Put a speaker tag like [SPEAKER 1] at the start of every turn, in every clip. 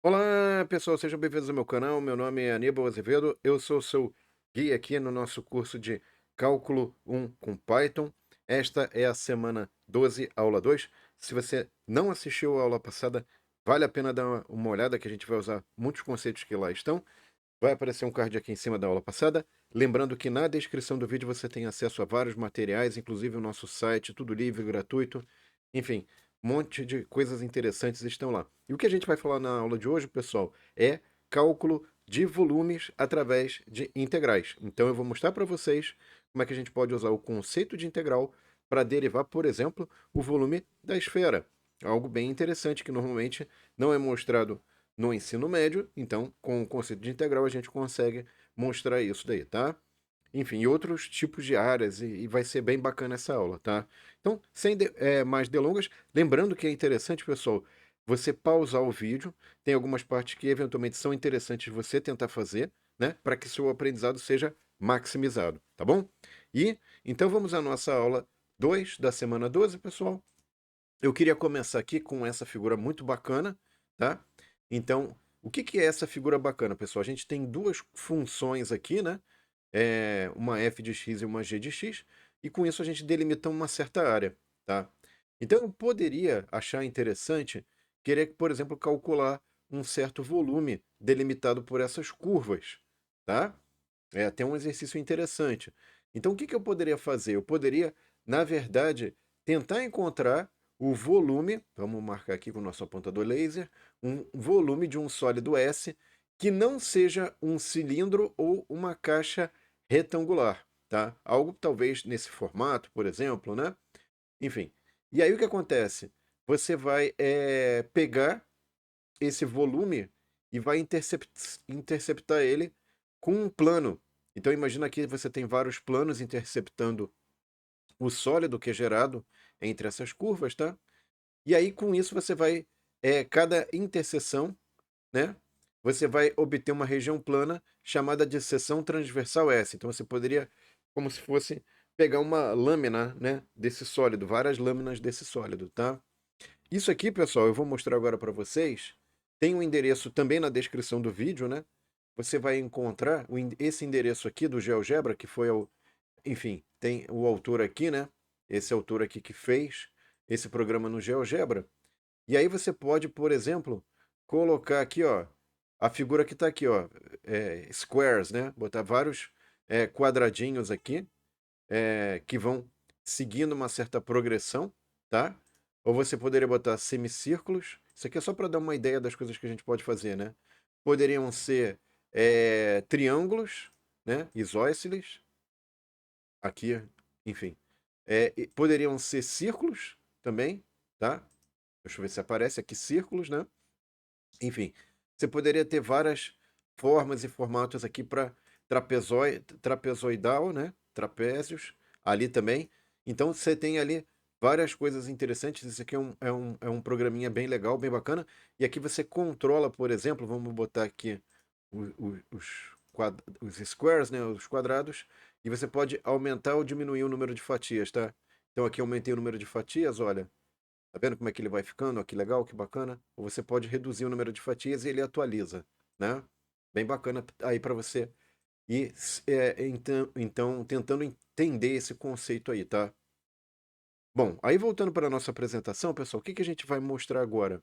[SPEAKER 1] Olá, pessoal, sejam bem-vindos ao meu canal. Meu nome é Aníbal Azevedo, eu sou o seu guia aqui no nosso curso de Cálculo 1 com Python. Esta é a semana 12, aula 2. Se você não assistiu a aula passada, vale a pena dar uma olhada, que a gente vai usar muitos conceitos que lá estão. Vai aparecer um card aqui em cima da aula passada. Lembrando que na descrição do vídeo você tem acesso a vários materiais, inclusive o nosso site, tudo livre, gratuito. Enfim, um monte de coisas interessantes estão lá. E o que a gente vai falar na aula de hoje, pessoal, é cálculo de volumes através de integrais. Então eu vou mostrar para vocês como é que a gente pode usar o conceito de integral para derivar, por exemplo, o volume da esfera. Algo bem interessante que normalmente não é mostrado no ensino médio, então com o conceito de integral a gente consegue mostrar isso daí, tá? Enfim, e outros tipos de áreas, e vai ser bem bacana essa aula, tá? Então, sem mais delongas, lembrando que é interessante, pessoal, você pausar o vídeo, tem algumas partes que eventualmente são interessantes você tentar fazer, né, para que seu aprendizado seja maximizado, tá bom? E então vamos à nossa aula 2 da semana 12, pessoal. Eu queria começar aqui com essa figura muito bacana, tá? Então, o que que é essa figura bacana, pessoal? A gente tem duas funções aqui, né? Uma f de x e uma g de x, e com isso a gente delimita uma certa área, tá? Então, eu poderia achar interessante querer, por exemplo, calcular um certo volume delimitado por essas curvas, tá? É até um exercício interessante. Então, o que que eu poderia fazer? Eu poderia, na verdade, tentar encontrar o volume, vamos marcar aqui com o nosso apontador laser, um volume de um sólido S que não seja um cilindro ou uma caixa retangular, tá? Algo talvez nesse formato, por exemplo, né? Enfim. E aí o que acontece? Você vai pegar esse volume e vai interceptar ele com um plano. Então imagina que você tem vários planos interceptando o sólido que é gerado entre essas curvas, tá? E aí com isso você vai, cada interseção, né? Você vai obter uma região plana chamada de seção transversal S. Então você poderia, como se fosse, pegar uma lâmina, né, desse sólido, várias lâminas desse sólido, tá? Isso aqui, pessoal, eu vou mostrar agora para vocês. Tem um endereço também na descrição do vídeo, né? Você vai encontrar esse endereço aqui do GeoGebra, que foi o. Enfim, tem o autor aqui, né? Esse autor aqui que fez esse programa no GeoGebra. E aí você pode, por exemplo, colocar aqui, ó, a figura que está aqui, ó, squares, né? Botar vários quadradinhos aqui que vão seguindo uma certa progressão, tá? Ou você poderia botar semicírculos. Isso aqui é só para dar uma ideia das coisas que a gente pode fazer, né? Poderiam ser triângulos, né? Isósceles, aqui, enfim. E poderiam ser círculos também, tá? Deixa eu ver se aparece aqui círculos, né? Enfim, você poderia ter várias formas e formatos aqui para trapezoidal, né? Trapézios, ali também. Então você tem ali várias coisas interessantes. Isso aqui é um programinha bem legal, bem bacana. E aqui você controla, por exemplo, vamos botar aqui os squares, né? Os quadrados. E você pode aumentar ou diminuir o número de fatias, tá? Então aqui eu aumentei o número de fatias, olha. Tá vendo como é que ele vai ficando? Ó, que legal, que bacana. Ou você pode reduzir o número de fatias e ele atualiza, né? Bem bacana aí para você ir então tentando entender esse conceito aí, tá? Bom, aí voltando para a nossa apresentação, pessoal, o que que a gente vai mostrar agora?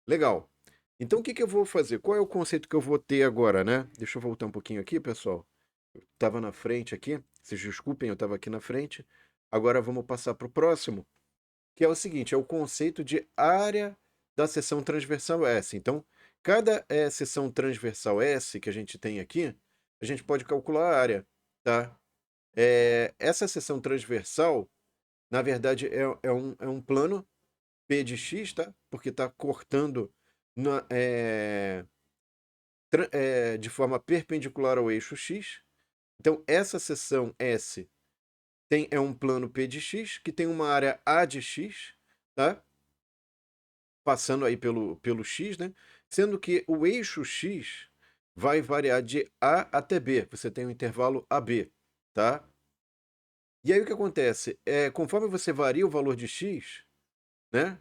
[SPEAKER 1] Legal. Então o que que eu vou fazer? Qual é o conceito que eu vou ter agora, né? Deixa eu voltar um pouquinho aqui, pessoal. Eu estava na frente aqui, vocês desculpem, eu estava aqui na frente. Agora vamos passar para o próximo, que é o seguinte, é o conceito de área da seção transversal S. Então, cada seção transversal S que a gente tem aqui, a gente pode calcular a área, tá? Essa seção transversal, na verdade, é um plano P de x, tá? Porque está cortando de forma perpendicular ao eixo x. Então, essa seção S é um plano P de x, que tem uma área A de x, tá? Passando aí pelo x, né? Sendo que o eixo x vai variar de A até B. Você tem um intervalo AB, tá? E aí o que acontece? Conforme você varia o valor de x, né?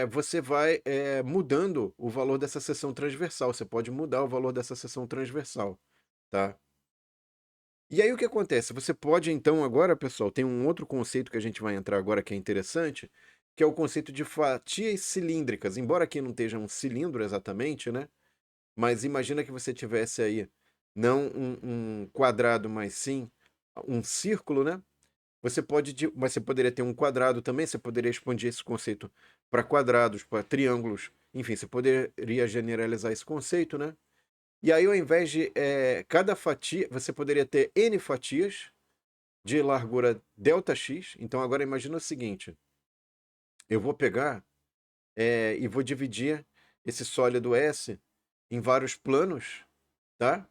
[SPEAKER 1] você vai mudando o valor dessa seção transversal. Você pode mudar o valor dessa seção transversal, tá? E aí o que acontece? Você pode então agora, pessoal, tem um outro conceito que a gente vai entrar agora que é interessante, que é o conceito de fatias cilíndricas. Embora aqui não esteja um cilindro exatamente, né? Mas imagina que você tivesse aí não um quadrado, mas sim um círculo, né? Mas você poderia ter um quadrado também, você poderia expandir esse conceito para quadrados, para triângulos, enfim, você poderia generalizar esse conceito, né? E aí, ao invés de cada fatia, você poderia ter N fatias de largura ΔX. Então, agora imagina o seguinte: eu vou pegar e vou dividir esse sólido S em vários planos, tá?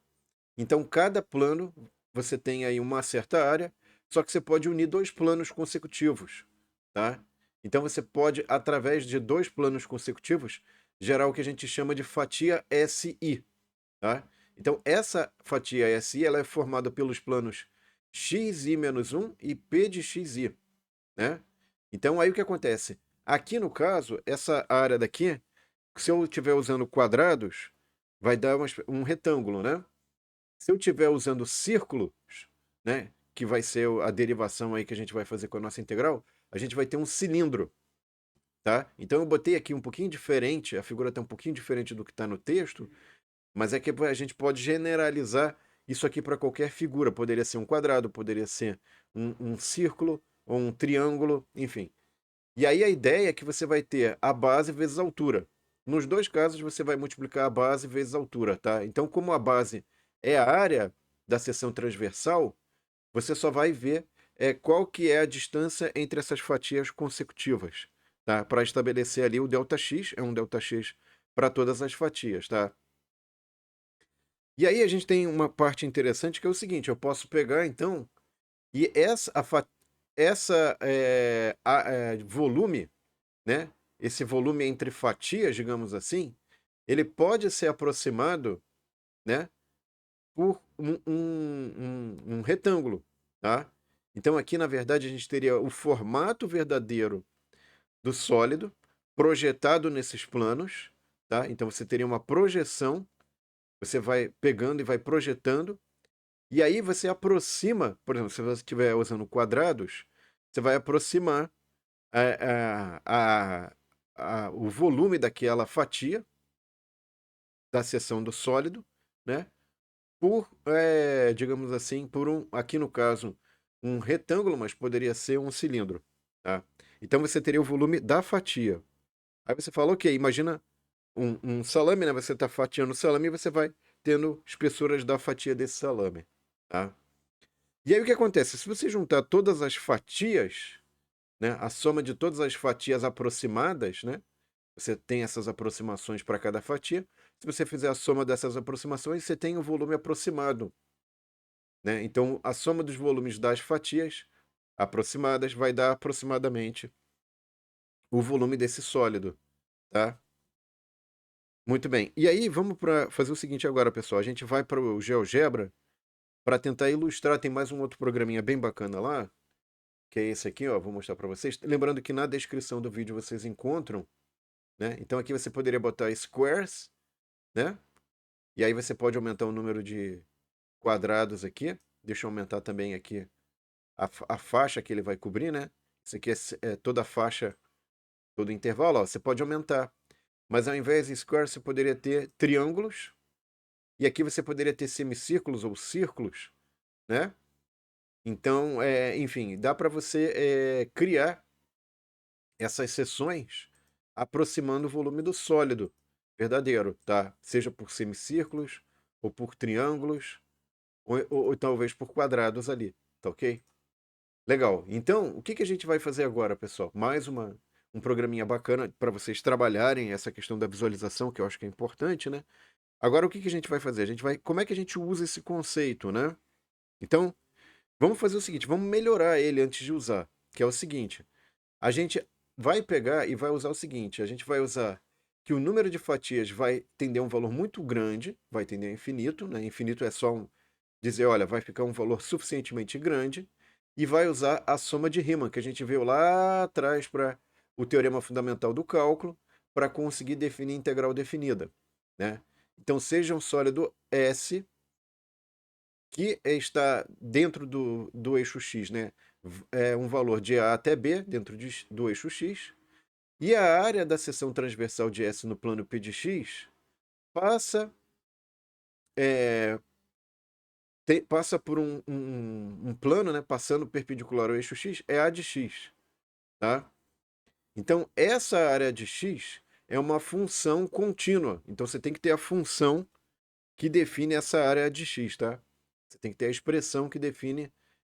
[SPEAKER 1] Então, cada plano você tem aí uma certa área, só que você pode unir dois planos consecutivos, tá? Então, você pode, através de dois planos consecutivos, gerar o que a gente chama de fatia SI, tá? Então, essa fatia SI ela é formada pelos planos xi-1 e p de xi, né? Então, aí o que acontece? Aqui, no caso, essa área daqui, se eu estiver usando quadrados, vai dar um retângulo, né? Se eu estiver usando círculos, né, que vai ser a derivação aí que a gente vai fazer com a nossa integral, a gente vai ter um cilindro, tá? Então eu botei aqui um pouquinho diferente, a figura está um pouquinho diferente do que está no texto, mas é que a gente pode generalizar isso aqui para qualquer figura. Poderia ser um quadrado, poderia ser um círculo ou um triângulo, enfim. E aí a ideia é que você vai ter a base vezes a altura. Nos dois casos, você vai multiplicar a base vezes a altura, tá? Então, como a base é a área da seção transversal, você só vai ver qual que é a distância entre essas fatias consecutivas, tá? Para estabelecer ali o ΔX, é um ΔX para todas as fatias, tá? E aí a gente tem uma parte interessante que é o seguinte, eu posso pegar, então, e volume, né? Esse volume entre fatias, digamos assim, ele pode ser aproximado, né, por um retângulo, tá? Então aqui, na verdade, a gente teria o formato verdadeiro do sólido projetado nesses planos, tá? Então você teria uma projeção, você vai pegando e vai projetando, e aí você aproxima, por exemplo, se você estiver usando quadrados, você vai aproximar o volume daquela fatia da seção do sólido, né? Por, digamos assim, aqui no caso, um retângulo, mas poderia ser um cilindro, tá? Então você teria o volume da fatia. Aí você fala, ok, imagina um salame, né? Você está fatiando o salame e você vai tendo espessuras da fatia desse salame, tá? E aí o que acontece? Se você juntar todas as fatias, né? A soma de todas as fatias aproximadas, né? Você tem essas aproximações para cada fatia. Se você fizer a soma dessas aproximações, você tem o volume aproximado, né? Então, a soma dos volumes das fatias aproximadas vai dar aproximadamente o volume desse sólido, tá? Muito bem. E aí, vamos para fazer o seguinte agora, pessoal. A gente vai para o GeoGebra para tentar ilustrar. Tem mais um outro programinha bem bacana lá, que é esse aqui, ó. Vou mostrar para vocês. Lembrando que na descrição do vídeo vocês encontram, né? Então aqui você poderia botar squares, né? E aí você pode aumentar o número de quadrados aqui. Deixa eu aumentar também aqui a faixa que ele vai cobrir, né? Isso aqui é toda a faixa, todo o intervalo, ó. Você pode aumentar. Mas ao invés de square, você poderia ter triângulos. E aqui você poderia ter semicírculos ou círculos, né? Então, enfim, dá para você criar essas seções aproximando o volume do sólido verdadeiro, tá? Seja por semicírculos, ou por triângulos, ou talvez por quadrados ali, tá ok? Legal. Então, o que que a gente vai fazer agora, pessoal? Mais um programinha bacana para vocês trabalharem essa questão da visualização, que eu acho que é importante, né? Agora, o que que a gente vai fazer? Como é que a gente usa esse conceito, né? Então, vamos fazer o seguinte, vamos melhorar ele antes de usar, que é o seguinte, a gente vai pegar e vai usar o seguinte, a gente vai usar que o número de fatias vai tender a um valor muito grande, vai tender a infinito, né? Infinito é só dizer, olha, vai ficar um valor suficientemente grande, e vai usar a soma de Riemann, que a gente viu lá atrás para o teorema fundamental do cálculo para conseguir definir integral definida, né? Então, seja um sólido S que está dentro do eixo x, né? É um valor de A até B dentro do eixo x, e a área da seção transversal de S no plano P de x passa, é, passa por um plano, né? Passando perpendicular ao eixo x, é A de x, tá? Então, essa área de x é uma função contínua. Então, você tem que ter a função que define essa área de x, tá? Você tem que ter a expressão que define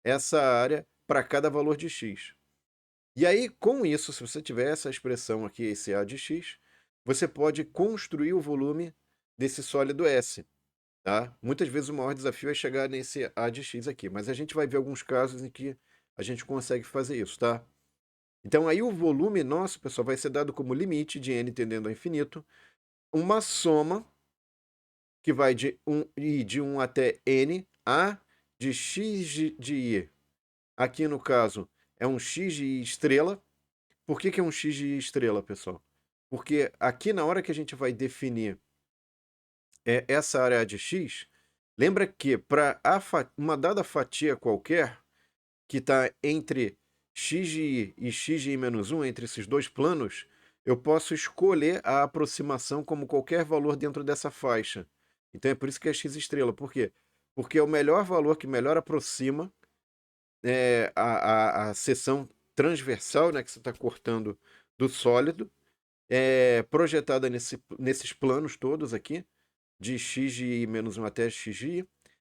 [SPEAKER 1] essa área para cada valor de x. E aí, com isso, se você tiver essa expressão aqui, esse A de x, você pode construir o volume desse sólido S, tá? Muitas vezes o maior desafio é chegar nesse A de x aqui, mas a gente vai ver alguns casos em que a gente consegue fazer isso, tá? Então aí o volume nosso, pessoal, vai ser dado como limite de n tendendo ao infinito, uma soma que vai de 1 até n, a de x de i. Aqui no caso é um x de i estrela. Por que é um x de i estrela, pessoal? Porque aqui na hora que a gente vai definir essa área de x, lembra que para uma dada fatia qualquer, que está entre x de i e x de i menos 1, entre esses dois planos, eu posso escolher a aproximação como qualquer valor dentro dessa faixa. Então é por isso que é x estrela. Por quê? Porque é o melhor valor que melhor aproxima a seção transversal, né, que você está cortando do sólido, projetada nesses planos todos aqui, de x de i menos 1 até x de i,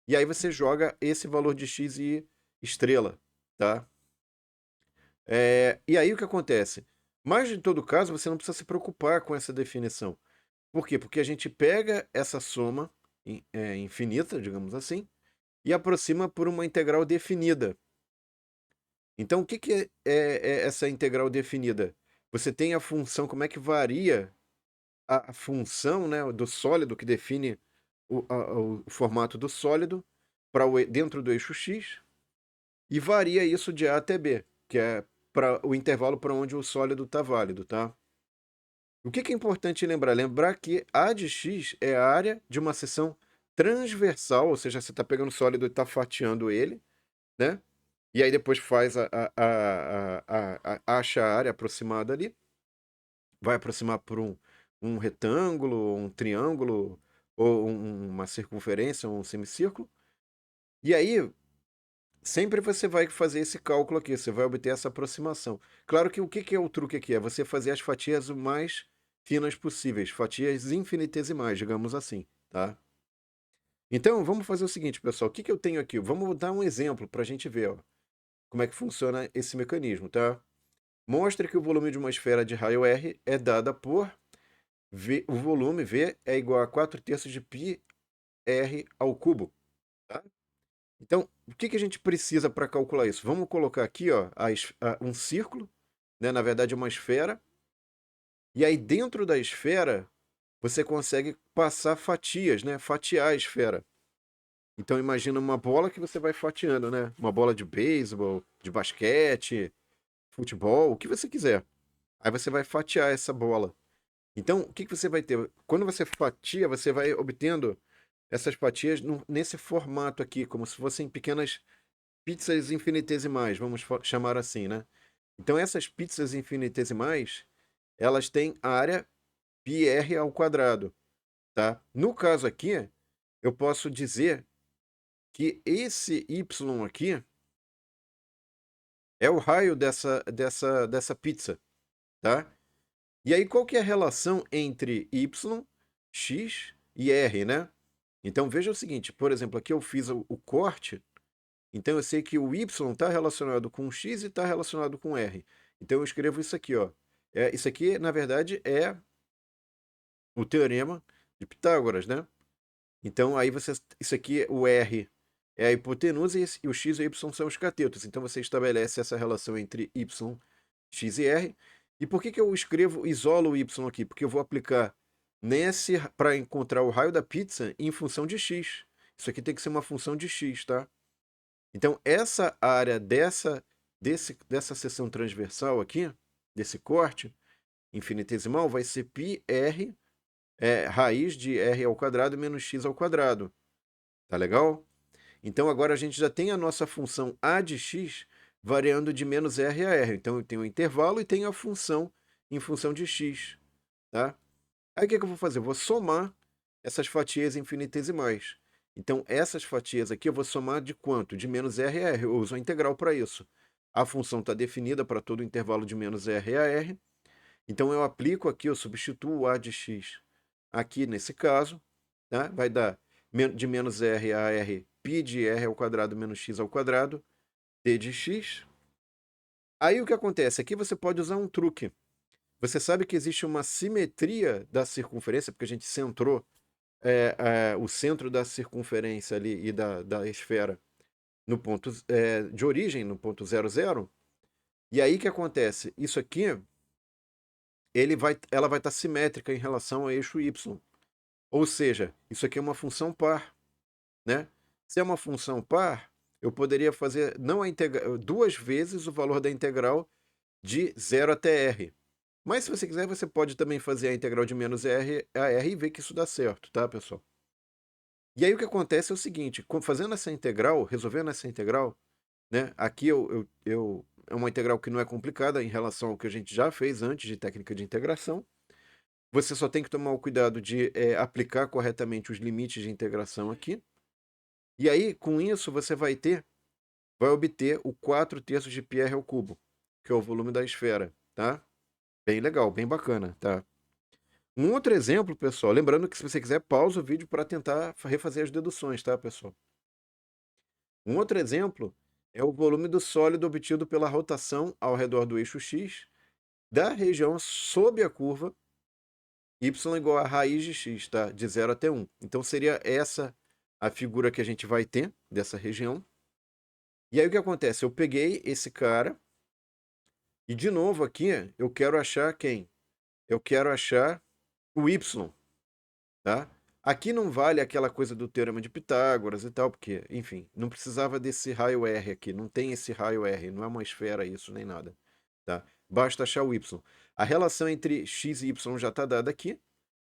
[SPEAKER 1] e aí você joga esse valor de x de i estrela, tá? E aí o que acontece? Mas em todo caso, você não precisa se preocupar com essa definição. Por quê? Porque a gente pega essa soma infinita, digamos assim, e aproxima por uma integral definida. Então, o que é essa integral definida? Você tem a função, como é que varia a função, né, do sólido, que define o formato do sólido dentro do eixo x, e varia isso de A até B, que é para o intervalo para onde o sólido está válido, tá? O que é importante lembrar? Lembrar que A de x é a área de uma seção transversal, ou seja, você está pegando o sólido e está fatiando ele, né? E aí depois faz acha a área aproximada ali, vai aproximar por um retângulo, um triângulo, ou uma circunferência, um semicírculo. E aí, sempre você vai fazer esse cálculo aqui, você vai obter essa aproximação. Claro que o que é o truque aqui? É você fazer as fatias o mais finas possíveis, fatias infinitesimais, digamos assim, tá? Então, vamos fazer o seguinte, pessoal. O que eu tenho aqui? Vamos dar um exemplo para a gente ver, ó, como é que funciona esse mecanismo, tá? Mostre que o volume de uma esfera de raio R é dada por V, o volume V é igual a 4/3 de π r ao cubo, tá? Então, o que a gente precisa para calcular isso? Vamos colocar aqui, ó, um círculo, né? Na verdade, uma esfera. E aí, dentro da esfera, você consegue passar fatias, né? Fatiar a esfera. Então, imagina uma bola que você vai fatiando, né? Uma bola de beisebol, de basquete, futebol, o que você quiser. Aí você vai fatiar essa bola. Então, o que você vai ter? Quando você fatia, você vai obtendo essas fatias nesse formato aqui, como se fossem pequenas pizzas infinitesimais, vamos chamar assim, né? Então, essas pizzas infinitesimais, elas têm área πr ao quadrado, tá? No caso aqui, eu posso dizer que esse y aqui é o raio dessa pizza, tá? E aí, qual que é a relação entre y, x e r, né? Então, veja o seguinte, por exemplo, aqui eu fiz o corte, então eu sei que o y está relacionado com x e está relacionado com r. Então, eu escrevo isso aqui, ó. Isso aqui, na verdade, é o teorema de Pitágoras, né? Então, aí isso aqui, o r é a hipotenusa e o x e o y são os catetos. Então, você estabelece essa relação entre y, x e r. E por que eu isolo o y aqui? Porque eu vou aplicar nesse para encontrar o raio da pizza em função de x. Isso aqui tem que ser uma função de x, tá? Então, essa área dessa seção transversal aqui desse corte infinitesimal vai ser πr raiz de r ao quadrado menos x ao quadrado. Tá legal? Então agora a gente já tem a nossa função a de x variando de menos r a r. Então eu tenho o intervalo e tenho a função em função de x. Tá? Aí o que eu vou fazer? Eu vou somar essas fatias infinitesimais. Então essas fatias aqui eu vou somar de quanto? De menos r a r. Eu uso a integral para isso. A função está definida para todo o intervalo de menos r a r. Então eu aplico aqui, eu substituo o a de x aqui nesse caso. Tá? Vai dar de menos r a r, π de r ao quadrado menos x ao quadrado, d de x. Aí o que acontece? Aqui você pode usar um truque. Você sabe que existe uma simetria da circunferência, porque a gente centrou o centro da circunferência ali e da esfera no ponto de origem, no ponto 0, 0. E aí o que acontece? Isso aqui, ela vai estar simétrica em relação ao eixo y. Ou seja, isso aqui é uma função par. Né? Se é uma função par, eu poderia fazer não duas vezes o valor da integral de 0 até r. Mas se você quiser, você pode também fazer a integral de menos r a r e ver que isso dá certo, tá, pessoal? E aí o que acontece é o seguinte, fazendo essa integral, resolvendo essa integral, né? Aqui é uma integral que não é complicada em relação ao que a gente já fez antes de técnica de integração. Você só tem que tomar o cuidado de aplicar corretamente os limites de integração aqui. E aí, com isso, você vai obter o 4/3 de πr ao cubo, que é o volume da esfera, tá? Bem legal, bem bacana, tá? Um outro exemplo, pessoal, lembrando que se você quiser, pausa o vídeo para tentar refazer as deduções, tá, pessoal? Um outro exemplo é o volume do sólido obtido pela rotação ao redor do eixo x da região sob a curva y igual a raiz de x, tá? De 0 até 1. Então seria essa a figura que a gente vai ter dessa região. E aí o que acontece? Eu peguei esse cara e de novo aqui eu quero achar quem? Eu quero achar o y, tá? Aqui não vale aquela coisa do teorema de Pitágoras e tal, porque, enfim, não precisava desse raio R aqui, não tem esse raio R, não é uma esfera isso, nem nada, tá? Basta achar o y. A relação entre x e y já está dada aqui,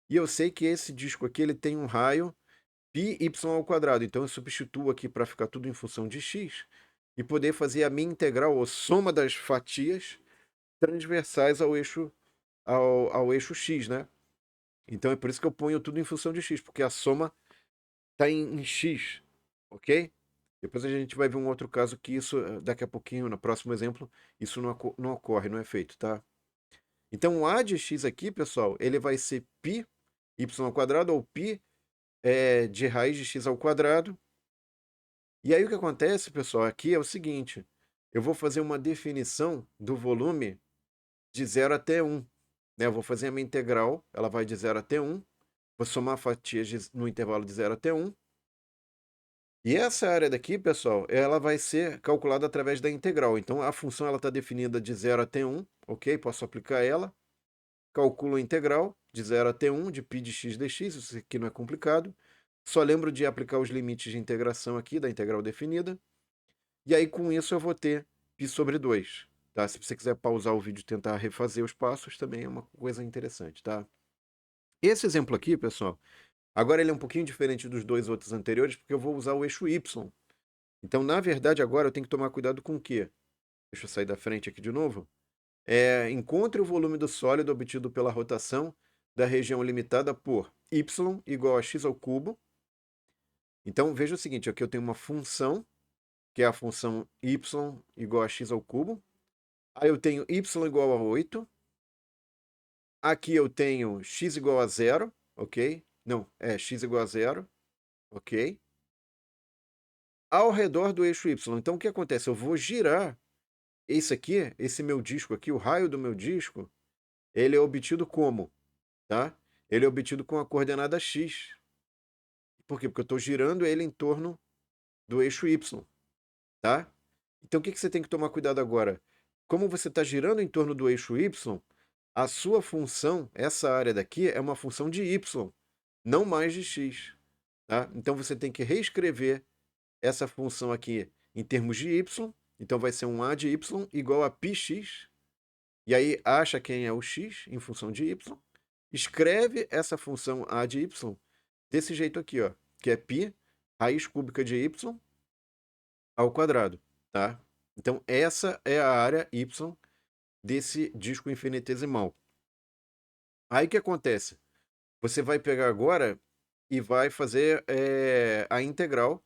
[SPEAKER 1] e eu sei que esse disco aqui ele tem um raio πy ao quadrado, então eu substituo aqui para ficar tudo em função de x, e poder fazer a minha integral, ou soma das fatias transversais ao eixo x, né? Então é por isso que eu ponho tudo em função de x, porque a soma está em x, ok? Depois a gente vai ver um outro caso que isso, daqui a pouquinho, no próximo exemplo, isso não ocorre, não é feito, tá? Então o a de x aqui, pessoal, ele vai ser π y ao quadrado, ou π de raiz de x ao quadrado. E aí o que acontece, pessoal, aqui é o seguinte, eu vou fazer uma definição do volume de 0 até 1. Né? Eu vou fazer a minha integral, ela vai de 0 até 1. Vou somar fatias no intervalo de 0 até 1. E essa área daqui, pessoal, ela vai ser calculada através da integral. Então, a função está definida de 0 até 1, ok? Posso aplicar ela. Calculo a integral de 0 até 1 de π de x dx. Isso aqui não é complicado. Só lembro de aplicar os limites de integração aqui da integral definida. E aí, com isso, eu vou ter π sobre 2. Tá? Se você quiser pausar o vídeo e tentar refazer os passos, também é uma coisa interessante, tá? Esse exemplo aqui, pessoal, agora ele é um pouquinho diferente dos dois outros anteriores, porque eu vou usar o eixo y. Então, na verdade, agora eu tenho que tomar cuidado com o quê? Deixa eu sair da frente aqui de novo. Encontre o volume do sólido obtido pela rotação da região limitada por y igual a x ao cubo. Então, veja o seguinte, aqui eu tenho uma função, que é a função y igual a x ao cubo. Aí eu tenho y igual a 8. Aqui eu tenho x igual a 0, ok? Não, x igual a 0, ok? Ao redor do eixo y. Então, o que acontece? Eu vou girar esse meu disco aqui, o raio do meu disco, ele é obtido como? Tá? Ele é obtido com a coordenada x. Por quê? Porque eu estou girando ele em torno do eixo y. Tá? Então, o que você tem que tomar cuidado agora? Como você está girando em torno do eixo y, a sua função, essa área daqui, é uma função de y, não mais de x. Tá? Então, você tem que reescrever essa função aqui em termos de y. Então, vai ser um a de y igual a πx e aí acha quem é o x em função de y, escreve essa função a de y desse jeito aqui, ó, que é π raiz cúbica de y ao quadrado, tá? Então essa é a área y desse disco infinitesimal. Aí o que acontece? Você vai pegar agora e vai fazer a integral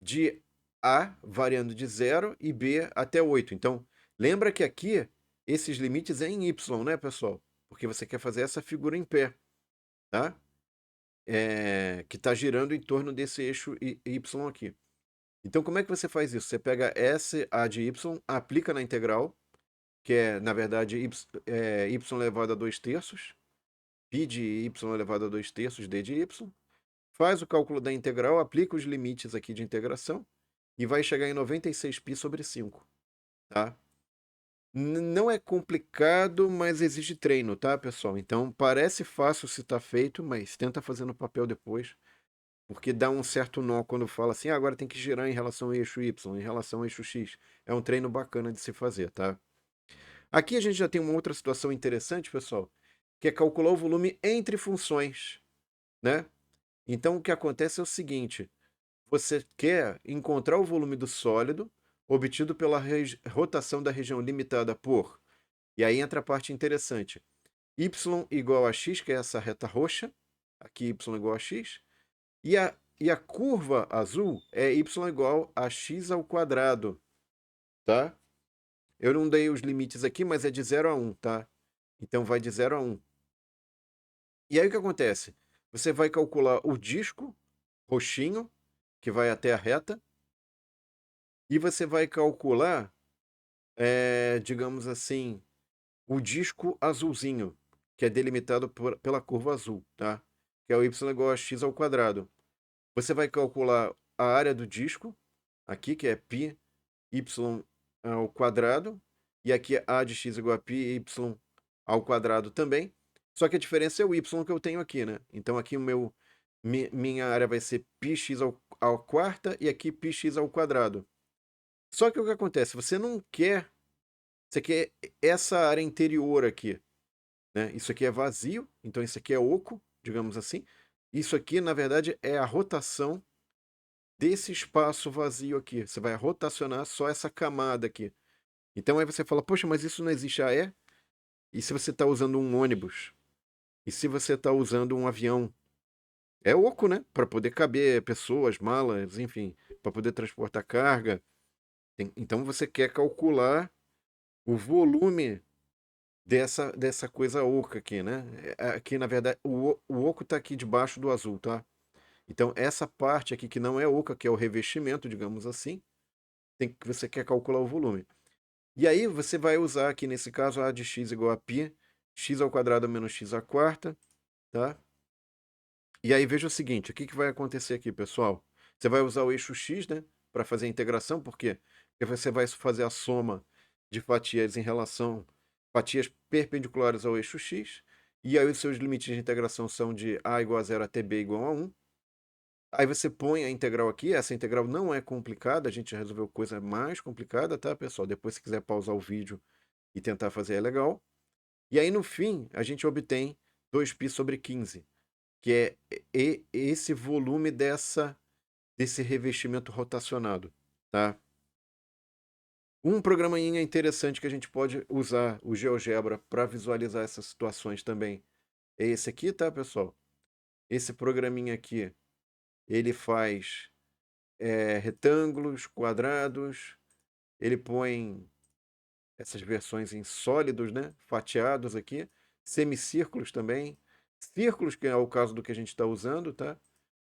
[SPEAKER 1] de A variando de 0 e B até 8. Então, lembra que aqui esses limites é em Y, né, pessoal? Porque você quer fazer essa figura em pé, tá? Que está girando em torno desse eixo Y aqui. Então, como é que você faz isso? Você pega S A de Y, aplica na integral, que é, na verdade, y elevado a 2 terços, π de y elevado a 2 terços, d de y, faz o cálculo da integral, aplica os limites aqui de integração e vai chegar em 96π sobre 5, tá? Não é complicado, mas exige treino, tá, pessoal? Então, parece fácil se tá feito, mas tenta fazer no papel depois, porque dá um certo nó quando fala assim, ah, agora tem que girar em relação ao eixo Y, em relação ao eixo X. É um treino bacana de se fazer, tá? Aqui a gente já tem uma outra situação interessante, pessoal, que é calcular o volume entre funções, né? Então, o que acontece é o seguinte, você quer encontrar o volume do sólido obtido pela rotação da região limitada por... E aí entra a parte interessante. Y igual a x, que é essa reta roxa. Aqui y igual a x. E a curva azul é y igual a x ao quadrado. Tá? Eu não dei os limites aqui, mas é de 0 a 1, tá? Então vai de 0 a 1. E aí o que acontece? Você vai calcular o disco roxinho, que vai até a reta, e você vai calcular, digamos assim, o disco azulzinho, que é delimitado pela curva azul, tá? Que é o y igual a x ao quadrado. Você vai calcular a área do disco, aqui, que é π y ao quadrado, e aqui a de x igual a π y ao quadrado também. Só que a diferença é o y que eu tenho aqui, né? Então aqui minha área vai ser πx ao quarta e aqui πx ao quadrado. Só que o que acontece? Você quer essa área interior aqui, né? Isso aqui é vazio, então isso aqui é oco, digamos assim. Isso aqui, na verdade, é a rotação desse espaço vazio aqui. Você vai rotacionar só essa camada aqui. Então aí você fala, poxa, mas isso não existe. Ah, é? E se você está usando um ônibus? E se você está usando um avião? É oco, né? Para poder caber pessoas, malas, enfim, para poder transportar carga. Então você quer calcular o volume dessa coisa oca aqui, né? Aqui, na verdade, o oco está aqui debaixo do azul, tá? Então, essa parte aqui que não é oca, que é o revestimento, digamos assim, você quer calcular o volume. E aí você vai usar aqui, nesse caso, a de x igual a π, x ao quadrado menos x à quarta, tá? E aí veja o seguinte, o que vai acontecer aqui, pessoal? Você vai usar o eixo x, né, para fazer a integração, por quê? Porque você vai fazer a soma de fatias em relação fatias perpendiculares ao eixo x, e aí os seus limites de integração são de a igual a 0 até b igual a 1. Aí você põe a integral aqui, essa integral não é complicada, a gente já resolveu coisa mais complicada, tá, pessoal? Depois, se quiser pausar o vídeo e tentar fazer, é legal. E aí, no fim, a gente obtém 2π sobre 15, que é esse volume desse revestimento rotacionado, tá? Um programinha interessante que a gente pode usar o GeoGebra para visualizar essas situações também é esse aqui, tá, pessoal? Esse programinha aqui, ele faz retângulos, quadrados, ele põe essas versões em sólidos, né? Fatiados aqui, semicírculos também, círculos, que é o caso do que a gente está usando, tá?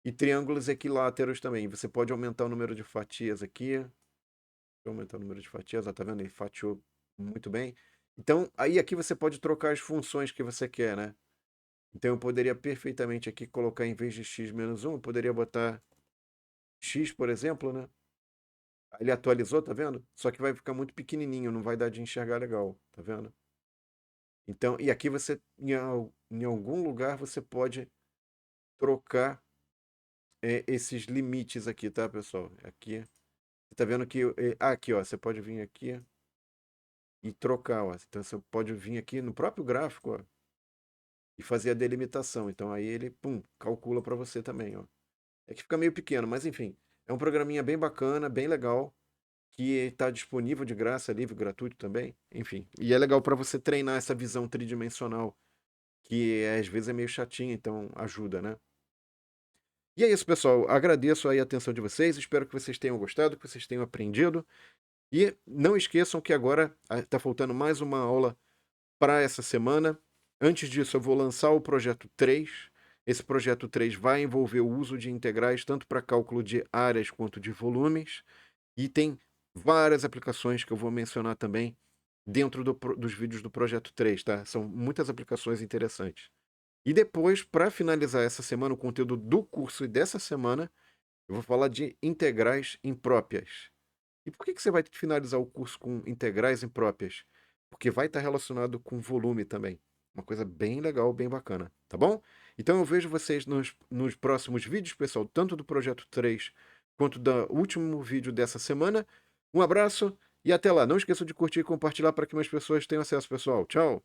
[SPEAKER 1] E triângulos equiláteros também. Você pode aumentar o número de fatias aqui. Deixa eu aumentar o número de fatias, ó, tá vendo? Ele fatiou muito bem. Então, aí aqui você pode trocar as funções que você quer, né? Então eu poderia perfeitamente aqui colocar, em vez de x menos 1, eu poderia botar x, por exemplo, né? Ele atualizou, tá vendo? Só que vai ficar muito pequenininho, não vai dar de enxergar legal, tá vendo? Então, e aqui você, em algum lugar, você pode trocar esses limites aqui, tá, pessoal? Aqui, você tá vendo que, aqui, ó, você pode vir aqui e trocar, ó. Então você pode vir aqui no próprio gráfico, ó, e fazer a delimitação. Então aí ele, pum, calcula para você também, ó. É que fica meio pequeno, mas enfim, é um programinha bem bacana, bem legal, que está disponível de graça, livre, gratuito também, enfim. E é legal para você treinar essa visão tridimensional, que às vezes é meio chatinha, então ajuda, né? E é isso, pessoal. Agradeço aí a atenção de vocês. Espero que vocês tenham gostado, que vocês tenham aprendido. E não esqueçam que agora está faltando mais uma aula para essa semana. Antes disso, eu vou lançar o projeto 3. Esse projeto 3 vai envolver o uso de integrais tanto para cálculo de áreas quanto de volumes. E tem várias aplicações que eu vou mencionar também dentro dos vídeos do projeto 3, tá? São muitas aplicações interessantes. E depois, para finalizar essa semana, o conteúdo do curso dessa semana, eu vou falar de integrais impróprias. E por que você vai finalizar o curso com integrais impróprias? Porque vai estar relacionado com volume também. Uma coisa bem legal, bem bacana, tá bom? Então eu vejo vocês nos próximos vídeos, pessoal, tanto do projeto 3 quanto do último vídeo dessa semana. Um abraço e até lá. Não esqueça de curtir e compartilhar para que mais pessoas tenham acesso, pessoal. Tchau!